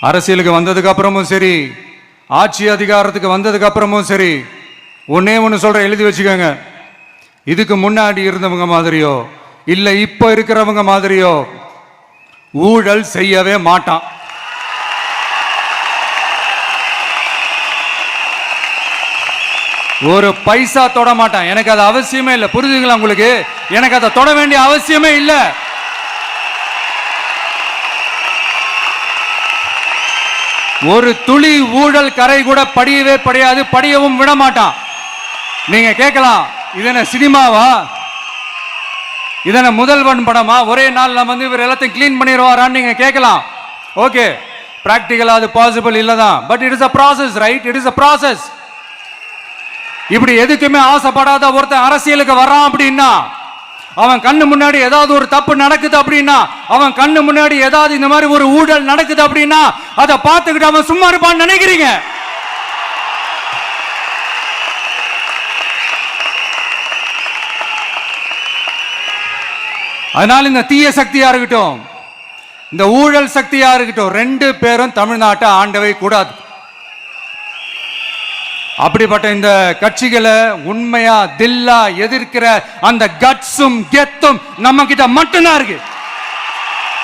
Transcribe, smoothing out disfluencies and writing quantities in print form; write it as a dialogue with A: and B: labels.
A: அரசியலுக்கு வந்ததுக்கு அப்புறமும் சரி, ஆட்சி அதிகாரத்துக்கு வந்ததுக்கு அப்புறமும் சரி, ஒன்னே ஒன்று சொல்ற, எழுதி வச்சுக்கோங்க. இதுக்கு முன்னாடி இருந்தவங்க மாதிரியோ இல்ல இப்ப இருக்கிறவங்க மாதிரியோ ஊழல் செய்யவே மாட்டான். ஒரு பைசா தொட மாட்டான். எனக்கு அது அவசியமே இல்லை. புரிஞ்சுங்களா உங்களுக்கு? எனக்கு அதை தொட வேண்டிய அவசியமே இல்லை. ஒரு துளி ஊழல் கரை கூட படியவே படியாது, படியவும் விட மாட்டான். நீங்க கேட்கலாம், இதென்ன சினிமாவா, இதென்ன முதல்வன் படமா, ஒரே நாள் நம்ம இவர் எல்லாத்தையும் கிளீன் பண்ணிடுவாரான்னு நீங்க கேட்கலாம். ஓகே, பிராக்டிகலா அது பாசிபிள் இல்லதான். But it is a process, right? It is a process. இப்படி எதுக்குமே ஆசைப்படாத ஒருத்தன் அரசியலுக்கு வரான் அப்படின்னா, அவன் கண்ணு முன்னாடி ஏதாவது ஒரு தப்பு நடக்குது அப்படின்னா, அவன் கண்ணு முன்னாடி ஏதாவது இந்த மாதிரி ஒரு ஊழல் நடக்குது அப்படின்னா, அதை பார்த்துக்கிட்டு அவன் சும்மா இருப்பான்னு நினைக்கிறீங்க? அதனால இந்த தீய சக்தியா இருக்கட்டும், இந்த ஊழல் சக்தியா இருக்கட்டும், ரெண்டு பேரும் தமிழ்நாட்டை ஆண்டவை கூடாது. அப்படிப்பட்ட இந்த கட்சிகளை உண்மையா தில்லா எதிர்க்கிற அந்த கட்ஸும் கெத்தும் நம்ம கிட்ட மட்டும்தான் இருக்கு.